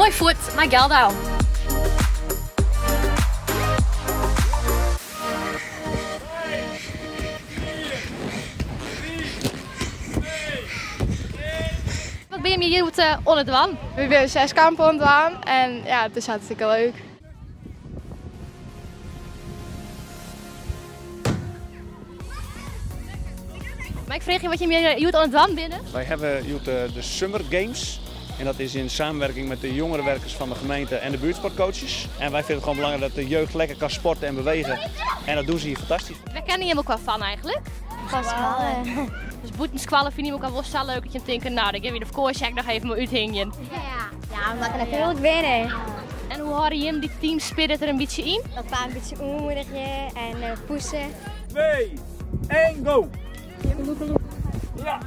Mooi voet, maar geld al. Wat ben je hier onder de wan? We hebben 6 kampen onder de wan en ja, het is hartstikke leuk. Maar ik vraag je wat je meer onder de wan binnen? Wij hebben de Summer Games. En dat is in samenwerking met de jongerenwerkers van de gemeente en de buurtsportcoaches. En wij vinden het gewoon belangrijk dat de jeugd lekker kan sporten en bewegen. En dat doen ze hier fantastisch. Waar kennen je helemaal qua van eigenlijk? Van squallen. Dus boetenskwallen vind je ook al wel zo leuk dat je denkt, nou dan heb je de koorcheck nog even maar uithingen. Ja, we maken natuurlijk winnen. En hoe houden je hem die teamspirit er een beetje in? Dat paar een beetje onmoedigen en poesen. 2, 1, go! Ja.